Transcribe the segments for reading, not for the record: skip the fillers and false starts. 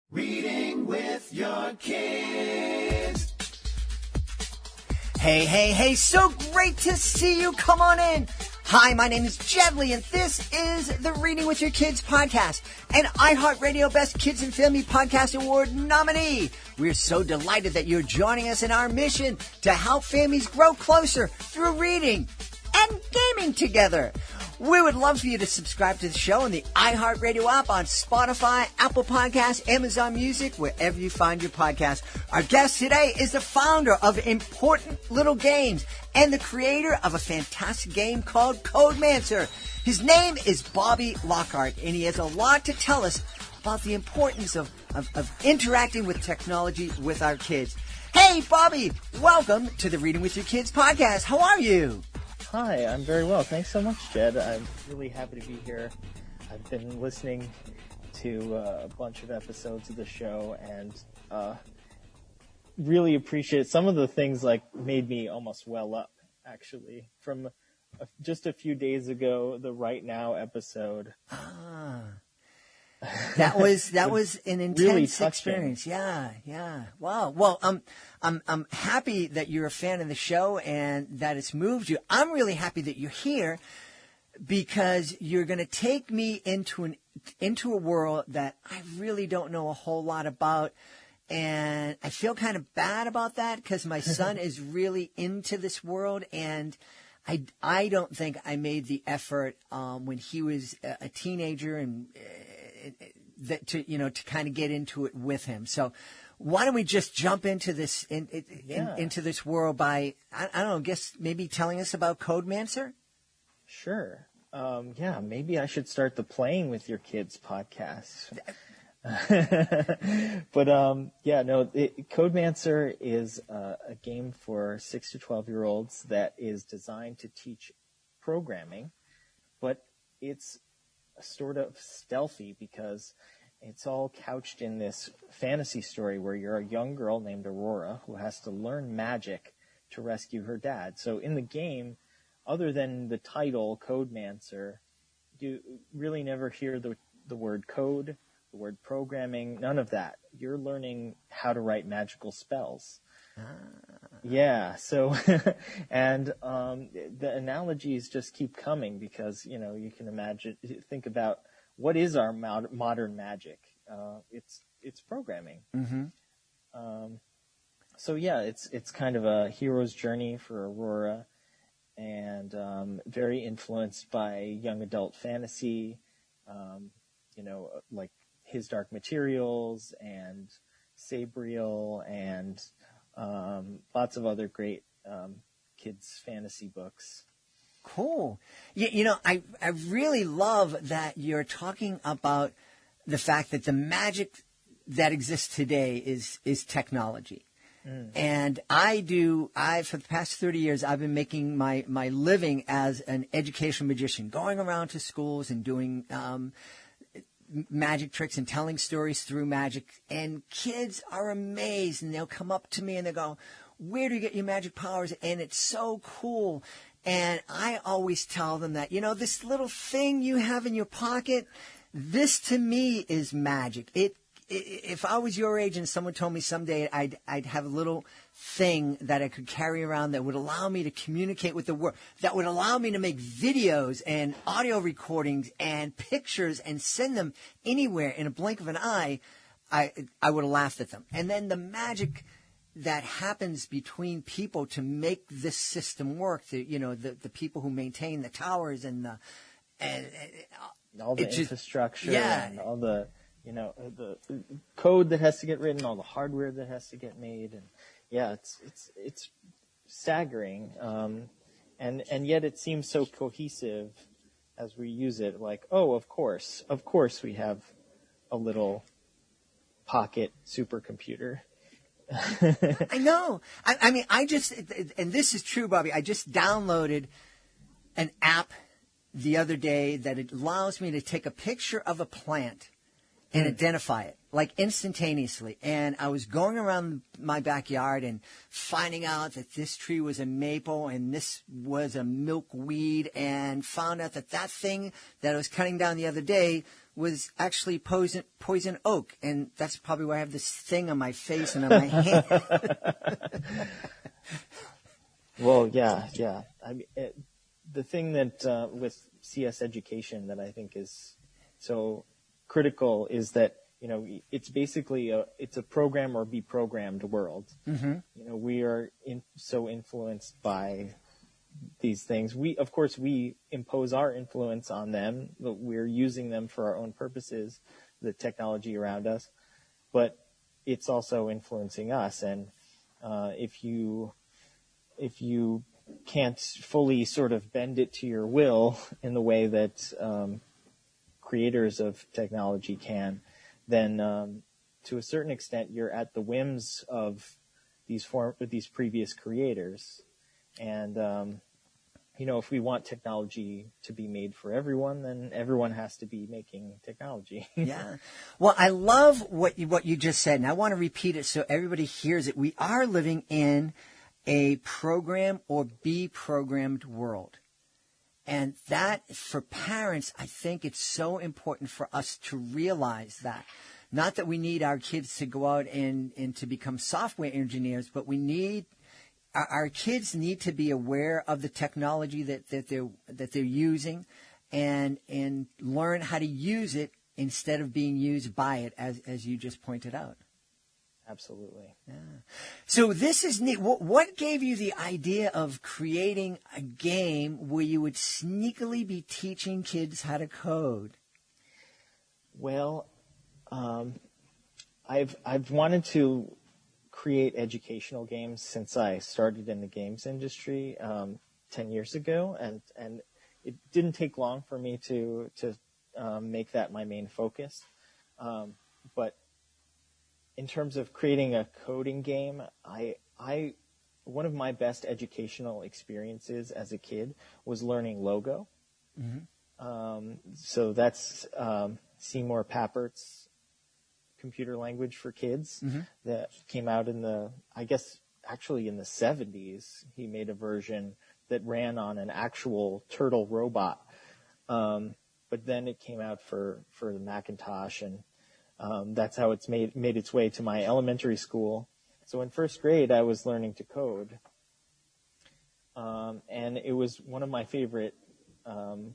Reading with your kids. Hey, so great to see you. Come on in. Hi, my name is Jedley, and this is the Reading with Your Kids podcast, an iHeartRadio Best Kids and Family Podcast Award nominee. We're so delighted that you're joining us in our mission to help families grow closer through reading and gaming together. We would love for you to subscribe to the show on the iHeartRadio app, on Spotify, Apple Podcasts, Amazon Music, wherever you find your podcast. Our guest today is the founder of Important Little Games and the creator of a fantastic game called CodeMancer. His name is Bobby Lockhart, and he has a lot to tell us about the importance of interacting with technology with our kids. Hey, Bobby, welcome to the Reading with Your Kids podcast. How are you? Hi, I'm very well. Thanks so much, Jed. I'm really happy to be here. I've been listening to a bunch of episodes of the show and really appreciate some of the things made me almost well up, actually. From just a few days ago, the Right Now episode. That was an intense really experience. Yeah. Wow. Well, I'm happy that you're a fan of the show and that it's moved you. I'm really happy that you're here because you're going to take me into a world that I really don't know a whole lot about. And I feel kind of bad about that because my son is really into this world, and I don't think I made the effort when he was a teenager and to kind of get into it with him. So why don't we just jump into this into this world by I don't know, guess maybe telling us about CodeMancer? Sure. Maybe I should start the Playing with Your Kids podcast. But CodeMancer is a game for 6 to 12-year-olds that is designed to teach programming, but it's sort of stealthy because it's all couched in this fantasy story where you're a young girl named Aurora who has to learn magic to rescue her dad. So in the game, other than the title, CodeMancer, you really never hear the word code, the word programming, none of that. You're learning how to write magical spells. Yeah, so, and the analogies just keep coming because, you can think about what is our modern magic? It's programming. Mm-hmm. It's kind of a hero's journey for Aurora and very influenced by young adult fantasy, like His Dark Materials and Sabriel and lots of other great kids' fantasy books. Cool. I really love that you're talking about the fact that the magic that exists today is technology. And for the past 30 years, I've been making my living as an educational magician, going around to schools and doing magic tricks and telling stories through magic, and kids are amazed, and they'll come up to me and they'll go, "Where do you get your magic powers?" And it's so cool. And I always tell them that, this little thing you have in your pocket, this to me is magic. If I was your age and someone told me someday I'd have a little thing that I could carry around that would allow me to communicate with the world, that would allow me to make videos and audio recordings and pictures and send them anywhere in a blink of an eye, I would have laughed at them. And then the magic that happens between people to make this system work, the people who maintain the towers and all the infrastructure and all the the code that has to get written, all the hardware that has to get made, and it's staggering, and yet it seems so cohesive as we use it. Like, of course we have a little pocket supercomputer. I know. I mean, and this is true, Bobby, I just downloaded an app the other day that it allows me to take a picture of a plant and identify it, like instantaneously. And I was going around my backyard and finding out that this tree was a maple and this was a milkweed, and found out that thing that I was cutting down the other day was actually poison oak, and that's probably why I have this thing on my face and on my hand. Well, yeah. I mean, the thing that with CS education that I think is so critical is that it's basically it's a program or be programmed world. Mm-hmm. We are so influenced by these things. Of course, we impose our influence on them, but we're using them for our own purposes, the technology around us, but it's also influencing us. And if you can't fully sort of bend it to your will in the way that creators of technology can, then to a certain extent you're at the whims of these previous creators. And if we want technology to be made for everyone, then everyone has to be making technology. Yeah. Well, I love what you just said, and I want to repeat it so everybody hears it. We are living in a program or be programmed world. And that, for parents, I think it's so important for us to realize that. Not that we need our kids to go out and to become software engineers, but our kids need to be aware of the technology that they're using and learn how to use it instead of being used by it, as you just pointed out. Absolutely. Yeah. So this is neat. What gave you the idea of creating a game where you would sneakily be teaching kids how to code? Well, I've wanted to create educational games since I started in the games industry 10 years ago, and it didn't take long for me to make that my main focus. But in terms of creating a coding game, one of my best educational experiences as a kid was learning Logo. Mm-hmm. So that's Seymour Papert's computer language for kids. Mm-hmm. That came out in the 70s. He made a version that ran on an actual turtle robot. But then it came out for the Macintosh, and that's how it's made its way to my elementary school. So in first grade, I was learning to code. And it was one of my favorite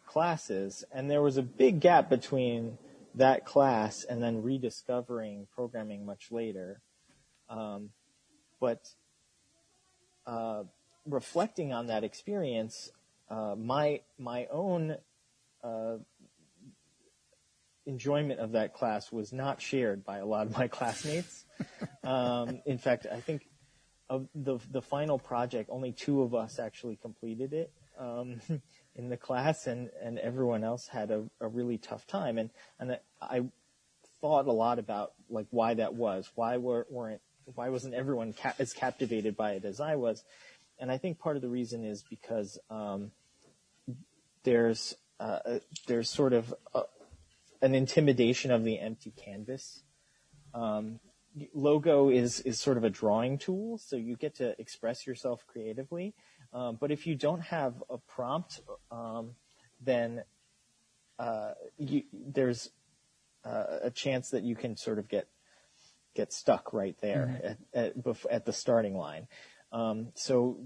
classes. And there was a big gap between that class and then rediscovering programming much later. But reflecting on that experience, my own enjoyment of that class was not shared by a lot of my classmates. In fact, I think of the final project, only 2 of us actually completed it in the class, and everyone else had a really tough time. And I thought a lot about like why that was. Why wasn't everyone as captivated by it as I was? And I think part of the reason is because there's sort of an intimidation of the empty canvas. Logo is sort of a drawing tool, so you get to express yourself creatively. But if you don't have a prompt, then there's a chance that you can sort of get stuck right there at the starting line. So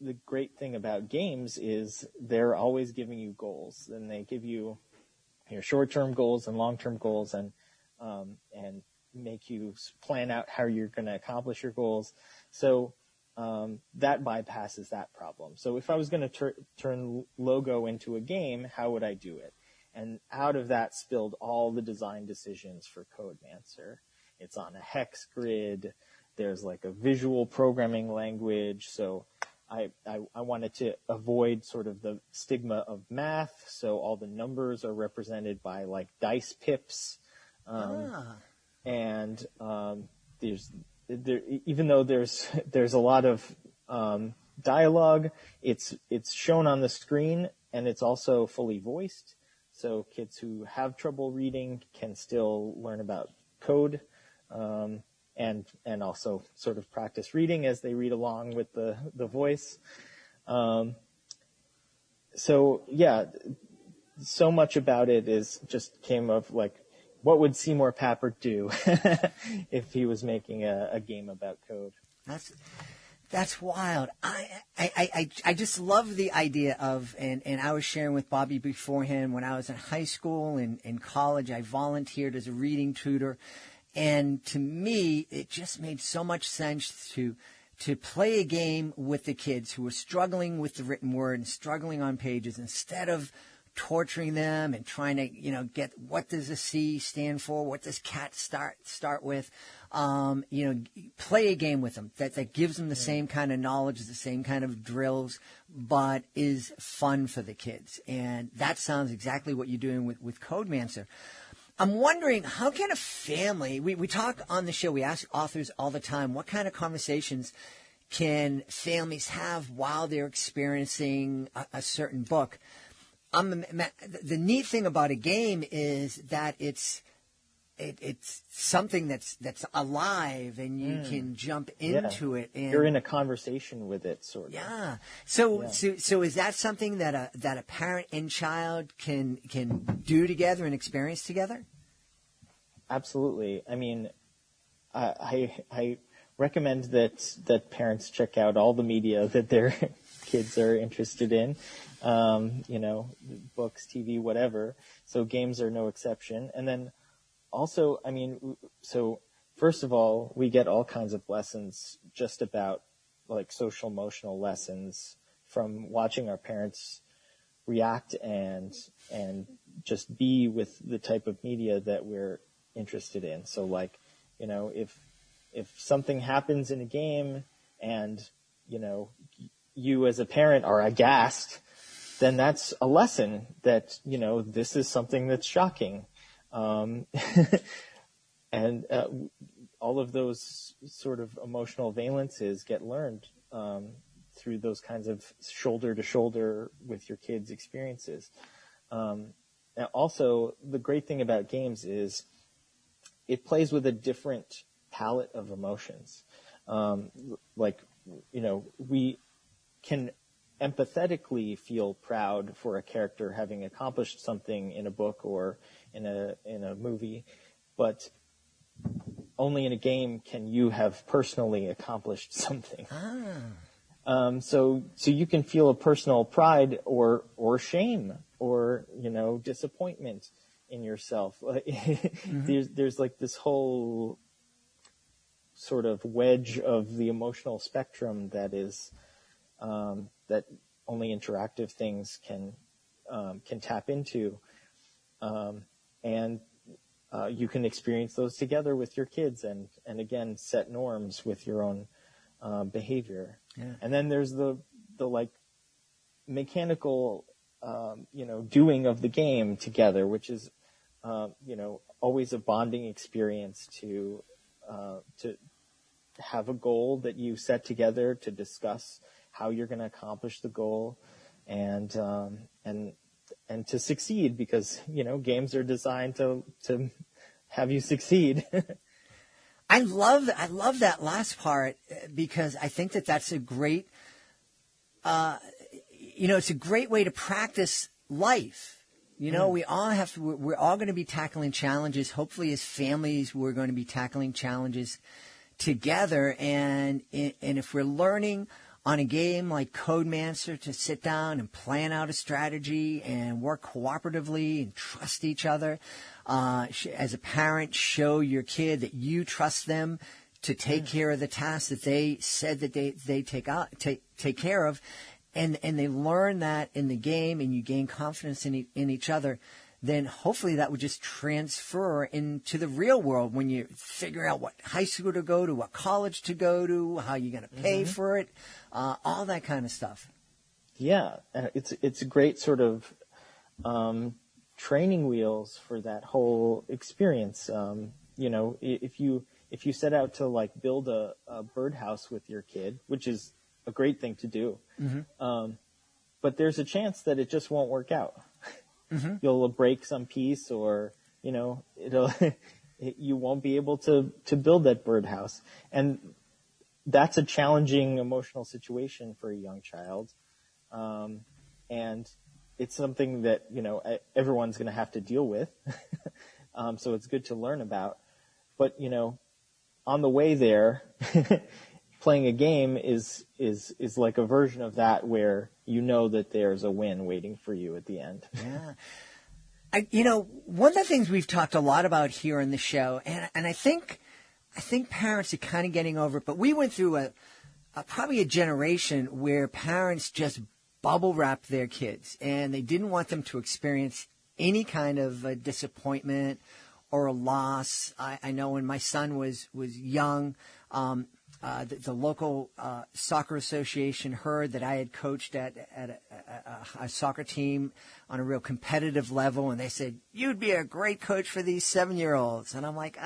the great thing about games is they're always giving you goals, and they give you your short-term goals and long-term goals, and make you plan out how you're going to accomplish your goals. So that bypasses that problem. So if I was going to turn Logo into a game, how would I do it? And out of that spilled all the design decisions for CodeMancer. It's on a hex grid. There's like a visual programming language. So I wanted to avoid sort of the stigma of math. So all the numbers are represented by like dice pips. And even though there's a lot of dialogue, it's shown on the screen, and it's also fully voiced. So kids who have trouble reading can still learn about code, and also sort of practice reading as they read along with the voice. So yeah, so much about it is just came of like, what would Seymour Papert do if he was making a game about code? That's wild. I just love the idea of, and I was sharing with Bobby beforehand, when I was in high school and in college, I volunteered as a reading tutor. And to me, it just made so much sense to play a game with the kids who were struggling with the written word and struggling on pages, instead of torturing them and trying to, get what does a C stand for, what does cat start with. Play a game with them that gives them the same kind of knowledge, the same kind of drills, but is fun for the kids. And that sounds exactly what you're doing with CodeMancer. I'm wondering, how can a family, we talk on the show, we ask authors all the time, what kind of conversations can families have while they're experiencing a certain book? The neat thing about a game is that it's something that's alive, and you can jump into it. And you're in a conversation with it, sort of. Yeah. So is that something that a parent and child can do together and experience together? Absolutely. I mean, I recommend that parents check out all the media that their kids are interested in. Books, TV, whatever. So games are no exception. And then also, I mean, so first of all, we get all kinds of lessons just about like social emotional lessons from watching our parents react and just be with the type of media that we're interested in. So like, if something happens in a game and, you as a parent are aghast, then that's a lesson that, this is something that's shocking. And all of those sort of emotional valences get learned through those kinds of shoulder to shoulder with your kids' experiences. Now, also, the great thing about games is it plays with a different palette of emotions. We can empathetically feel proud for a character having accomplished something in a book or in a movie, but only in a game can you have personally accomplished something. So you can feel a personal pride or shame or disappointment in yourself. There's like this whole sort of wedge of the emotional spectrum that is that only interactive things can tap into, and you can experience those together with your kids, and again set norms with your own behavior. Yeah. And then there's the like mechanical doing of the game together, which is always a bonding experience to have a goal that you set together to discuss how you're going to accomplish the goal, and to succeed, because games are designed to have you succeed. I love that last part, because I think that's a great it's a great way to practice life. We're all going to be tackling challenges. Hopefully, as families, we're going to be tackling challenges together. And if we're learning on a game like CodeMancer to sit down and plan out a strategy and work cooperatively and trust each other, as a parent, show your kid that you trust them to take care of the tasks that they said that they take care of, and they learn that in the game, and you gain confidence in each other, then hopefully that would just transfer into the real world when you figure out what high school to go to, what college to go to, how you're going to pay for it, all that kind of stuff. Yeah, it's a great sort of training wheels for that whole experience. If you set out to like build a birdhouse with your kid, which is a great thing to do, but there's a chance that it just won't work out. You'll break some piece, or you won't be able to build that birdhouse, and that's a challenging emotional situation for a young child. And it's something that, everyone's going to have to deal with. So it's good to learn about. But, on the way there, playing a game is like a version of that where you know that there's a win waiting for you at the end. Yeah. One of the things we've talked a lot about here on the show, and I think parents are kind of getting over it, but we went through probably a generation where parents just bubble wrapped their kids, and they didn't want them to experience any kind of disappointment or a loss. I know when my son was young, the local soccer association heard that I had coached at a soccer team on a real competitive level, and they said, "You'd be a great coach for these 7-year-olds." And I'm like,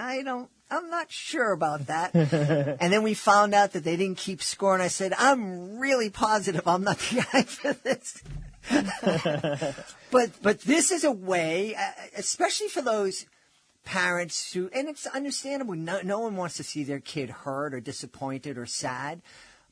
I'm not sure about that. And then we found out that they didn't keep score, and I said, I'm really positive I'm not the guy for this. But this is a way, especially for those parents who, and it's understandable, no one wants to see their kid hurt or disappointed or sad,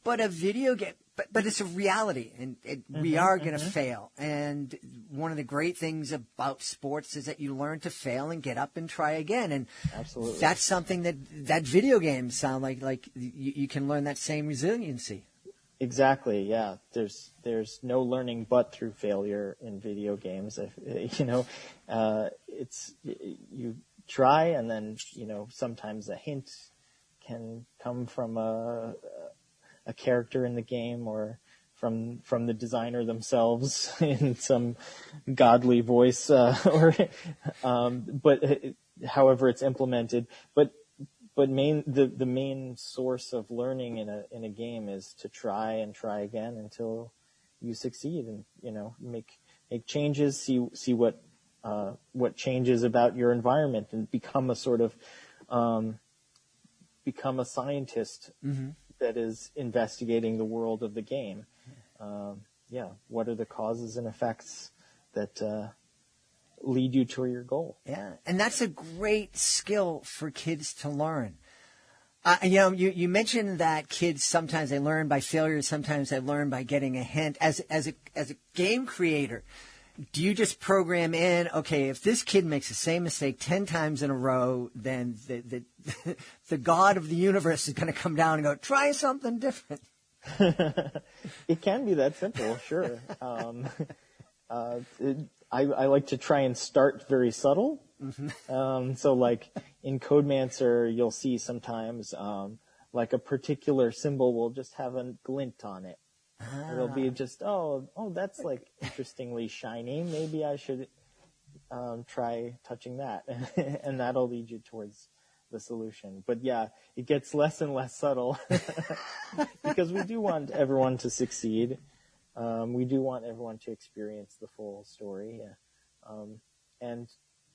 but a video game, but it's a reality, and we are going to fail. And one of the great things about sports is that you learn to fail and get up and try again. And absolutely, that's something that video games sound like you can learn that same resiliency. Exactly. Yeah. There's no learning but through failure in video games. It's you try, and then sometimes a hint can come from a character in the game or from the designer themselves in some godly voice, but however it's implemented. But the main source of learning in a game is to try and try again until you succeed, and make changes, see what changes about your environment, and become a sort of become a scientist that is investigating the world of the game. What are the causes and effects that lead you to your goal? Yeah, and that's a great skill for kids to learn. You mentioned that kids sometimes they learn by failure, sometimes they learn by getting a hint. As a game creator, do you just program in, okay, if this kid makes the same mistake 10 times in a row, then the God of the universe is going to come down and go, try something different? It can be that simple, sure. I like to try and start very subtle. So like in CodeMancer, you'll see sometimes like a particular symbol will just have a glint on it. It'll be just, that's like interestingly shiny. Maybe I should try touching that. And that'll lead you towards the solution. But yeah, it gets less and less subtle because we do want everyone to succeed. We do want everyone to experience the full story.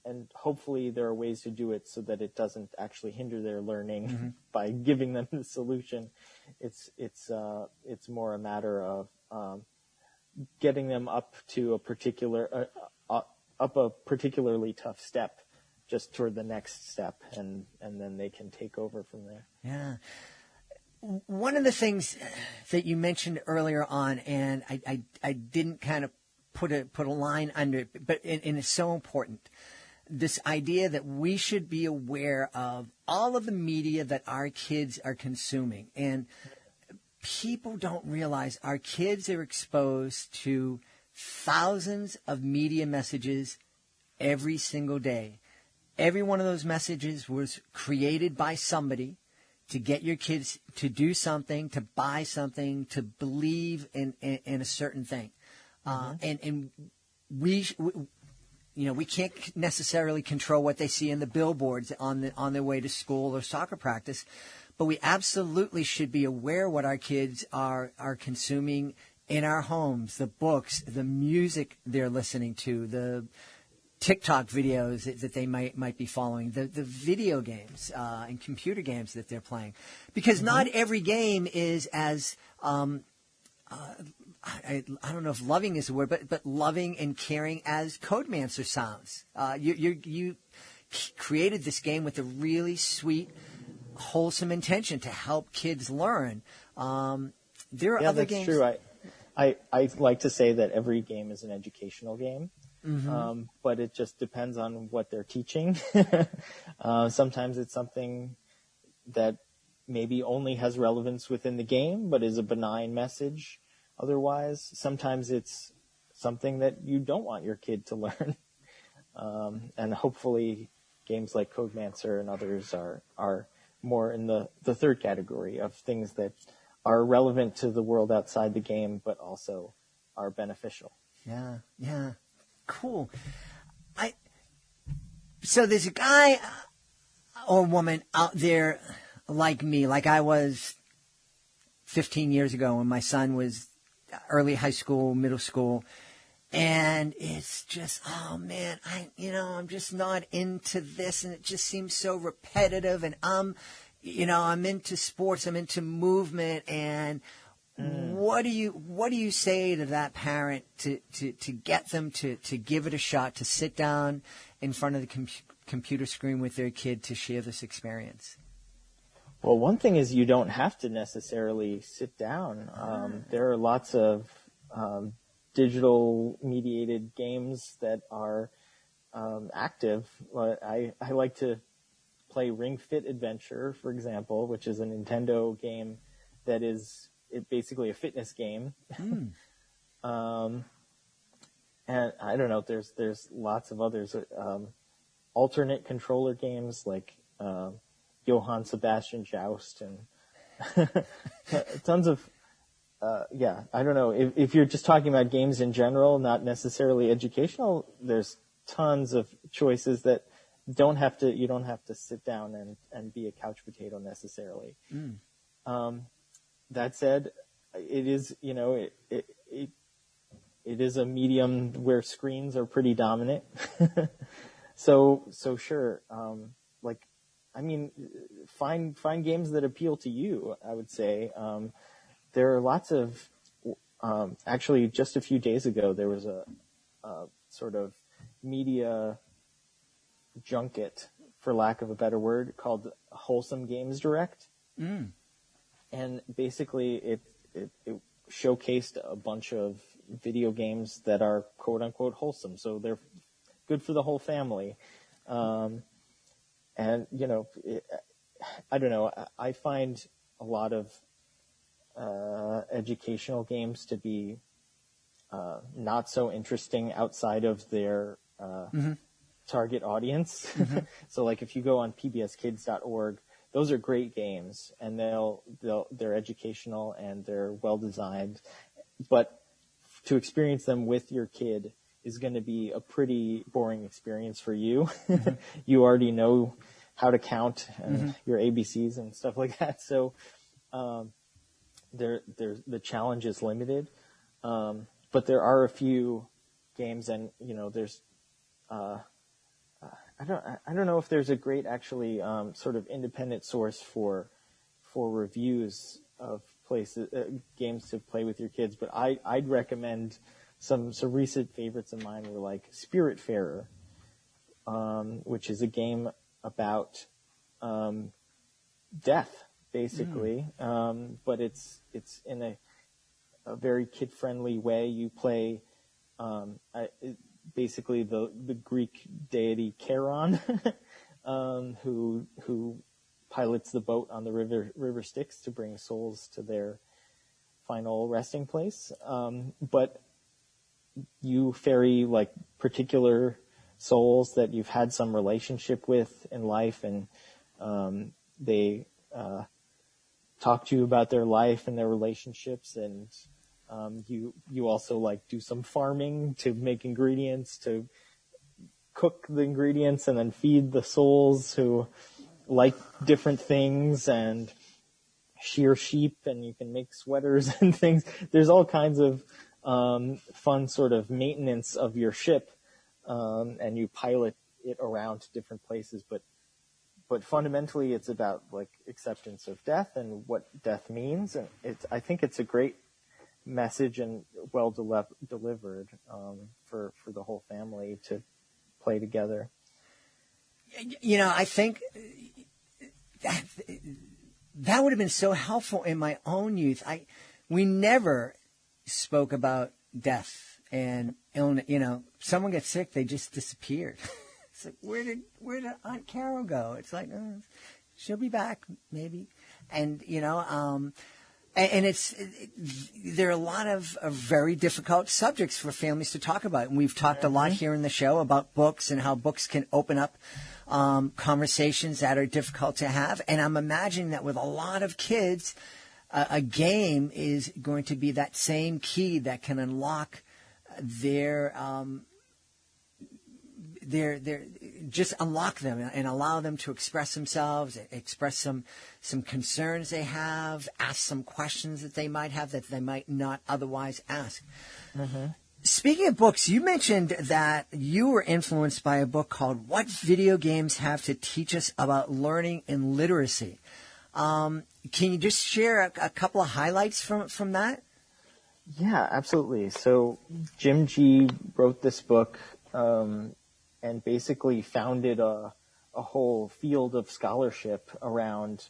And hopefully there are ways to do it so that it doesn't actually hinder their learning by giving them the solution. It's more a matter of getting them up to a particularly tough step, just toward the next step, and then they can take over from there. Yeah. One of the things that you mentioned earlier on, and I didn't kind of put a line under it, but and it's so important. This idea that we should be aware of all of the media that our kids are consuming. And people don't realize our kids are exposed to thousands of media messages every single day. Every one of those messages was created by somebody to get your kids to do something, to buy something, to believe in a certain thing. And we can't necessarily control what they see in the billboards on their way to school or soccer practice, but we absolutely should be aware what our kids are consuming in our homes, the books, the music they're listening to, the TikTok videos that they might be following, the video games and computer games that they're playing, because not every game is as I don't know if loving is the word, but loving and caring as CodeMancer sounds. You created this game with a really sweet, wholesome intention to help kids learn. There are other games. That's true. I like to say that every game is an educational game, but it just depends on what they're teaching. Sometimes it's something that maybe only has relevance within the game, but is a benign message otherwise. Sometimes it's something that you don't want your kid to learn. And hopefully games like CodeMancer and others are more in the third category of things that are relevant to the world outside the game, but also are beneficial. Yeah. Cool. So there's a guy or woman out there like me, like I was 15 years ago when my son was early high school, middle school. And it's just, oh man, I'm just not into this, and it just seems so repetitive. And I'm into sports, I'm into movement. And what do you say to that parent to get them to give it a shot, to sit down in front of the computer screen with their kid to share this experience? Well, one thing is you don't have to necessarily sit down. There are lots of digital mediated games that are active. I like to play Ring Fit Adventure, for example, which is a Nintendo game that is basically a fitness game. And I don't know, there's lots of others. Alternate controller games like Johann Sebastian Joust and tons of I don't know. If you're just talking about games in general, not necessarily educational, there's tons of choices that you don't have to sit down and be a couch potato necessarily. That said, it is, it is a medium where screens are pretty dominant. So sure. Find games that appeal to you, I would say. There are lots of, actually just a few days ago, there was a sort of media junket, for lack of a better word, called Wholesome Games Direct. And basically it showcased a bunch of video games that are quote unquote wholesome. So they're good for the whole family. And, I don't know, I find a lot of educational games to be not so interesting outside of their target audience. So like if you go on pbskids.org, those are great games, and they're educational and they're well designed, but to experience them with your kid is going to be a pretty boring experience for you. You already know how to count and your ABCs and stuff like that. So the challenge is limited, but there are a few games, and there's I don't know if there's a great actually sort of independent source for reviews of games to play with your kids, but I'd recommend some recent favorites of mine were like Spiritfarer, which is a game about death, basically, but it's in a very kid-friendly way. You play basically the Greek deity Charon, who pilots the boat on the river Styx to bring souls to their final resting place. But you ferry like particular souls that you've had some relationship with in life, and they talk to you about their life and their relationships, and you also like do some farming to make ingredients, to cook the ingredients and then feed the souls who like different things, and shear sheep, and you can make sweaters and things. There's all kinds of fun sort of maintenance of your ship, and you pilot it around different places, but fundamentally it's about like acceptance of death and what death means, and I think it's a great message and well delivered for the whole family to play together. I think that would have been so helpful in my own youth. We never spoke about death and illness. You know, someone gets sick, they just disappeared. It's like, where did Aunt Carol go? It's like, she'll be back maybe. And, you know, and there are a lot of very difficult subjects for families to talk about. And we've talked a lot here in the show about books and how books can open up conversations that are difficult to have. And I'm imagining that with a lot of kids, a game is going to be that same key that can unlock their just unlock them and allow them to express themselves, express some concerns they have, ask some questions that they might have that they might not otherwise ask. Mm-hmm. Speaking of books, you mentioned that you were influenced by a book called What Video Games Have to Teach Us About Learning and Literacy. Can you just share a couple of highlights from that? Yeah, absolutely. So Jim G wrote this book and basically founded a whole field of scholarship around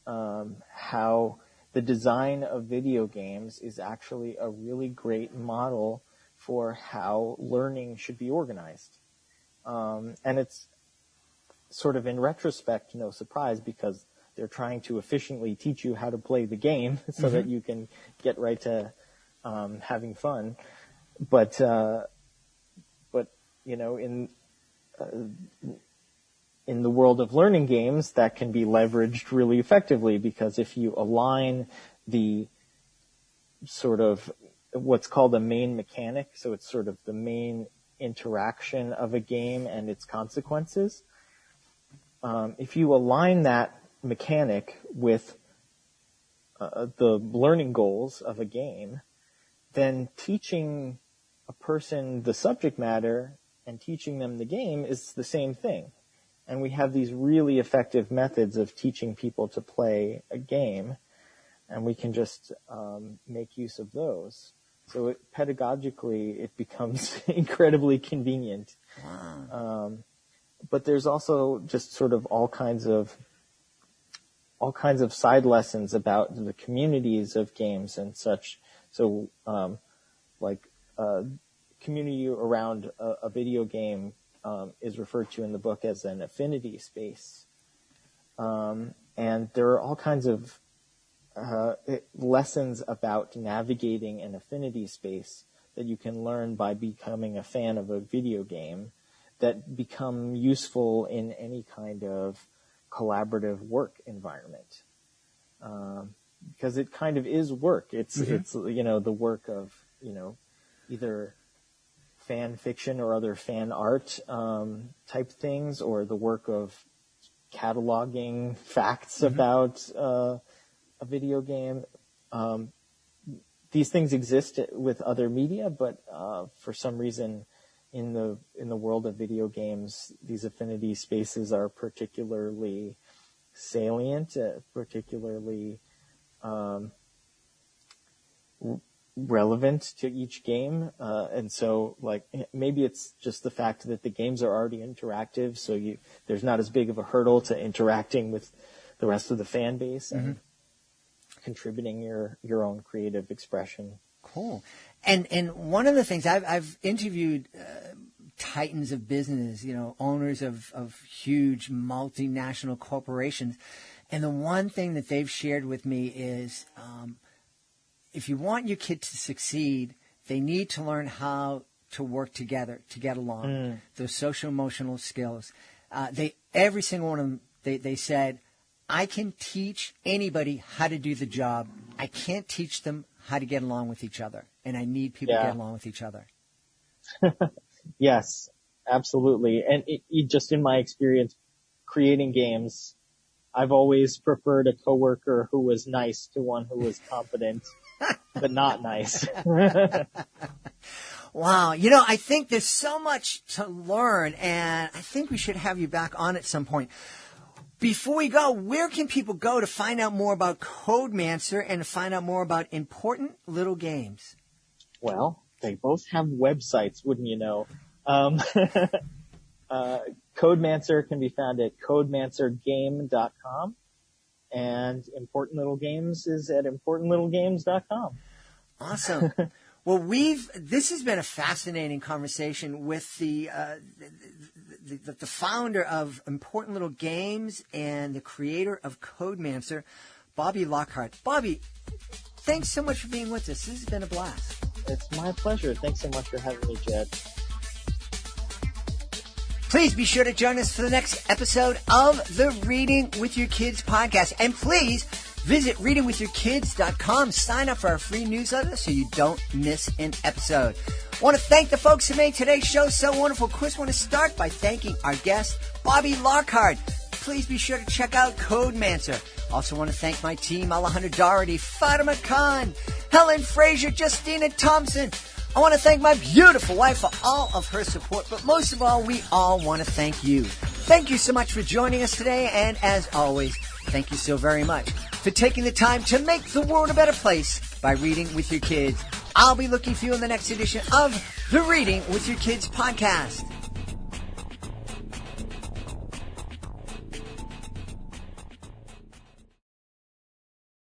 how the design of video games is actually a really great model for how learning should be organized. And it's sort of in retrospect, no surprise, because they're trying to efficiently teach you how to play the game so that you can get right to having fun. But you know, in the world of learning games, that can be leveraged really effectively, because if you align the sort of what's called a main mechanic, so it's sort of the main interaction of a game and its consequences, if you align that mechanic with the learning goals of a game, then teaching a person the subject matter and teaching them the game is the same thing. And we have these really effective methods of teaching people to play a game, and we can just make use of those. So pedagogically, it becomes incredibly convenient. Wow. But there's also just sort of all kinds of side lessons about the communities of games and such. So, community around a video game is referred to in the book as an affinity space. And there are all kinds of lessons about navigating an affinity space that you can learn by becoming a fan of a video game that become useful in any kind of collaborative work environment. Because it kind of is work. It's, you know, the work of, you know, either fan fiction or other fan art type things, or the work of cataloging facts about a video game. These things exist with other media, but for some reason in the world of video games, these affinity spaces are particularly salient, particularly relevant to each game, and so like maybe it's just the fact that the games are already interactive, so there's not as big of a hurdle to interacting with the rest of the fan base and contributing your own creative expression. Cool. And one of the things I've interviewed titans of business, you know, owners of huge multinational corporations, and the one thing that they've shared with me is if you want your kid to succeed, they need to learn how to work together, to get along, those social emotional skills. Every single one of them, they said, I can teach anybody how to do the job. I can't teach them how to get along with each other, and I need people to get along with each other. Yes, absolutely. And just in my experience creating games, I've always preferred a coworker who was nice to one who was competent, but not nice. Wow. You know, I think there's so much to learn, and I think we should have you back on at some point. Before we go, where can people go to find out more about CodeMancer and to find out more about Important Little Games? Well, they both have websites, wouldn't you know? CodeMancer can be found at CodeMancerGame.com, and Important Little Games is at ImportantLittleGames.com. Awesome. Well, this has been a fascinating conversation with the founder of Important Little Games and the creator of CodeMancer, Bobby Lockhart. Bobby, thanks so much for being with us. This has been a blast. It's my pleasure. Thanks so much for having me, Jed. Please be sure to join us for the next episode of the Reading with Your Kids podcast. And please visit readingwithyourkids.com. Sign up for our free newsletter so you don't miss an episode. I want to thank the folks who made today's show so wonderful. Of course, I want to start by thanking our guest, Bobby Lockhart. Please be sure to check out CodeMancer. Also want to thank my team, Alejandra Doherty, Fatima Khan, Helen Frazier, Justina Thompson. I want to thank my beautiful wife for all of her support, but most of all, we all want to thank you. Thank you so much for joining us today, and as always, thank you so very much for taking the time to make the world a better place by reading with your kids. I'll be looking for you in the next edition of the Reading with Your Kids podcast.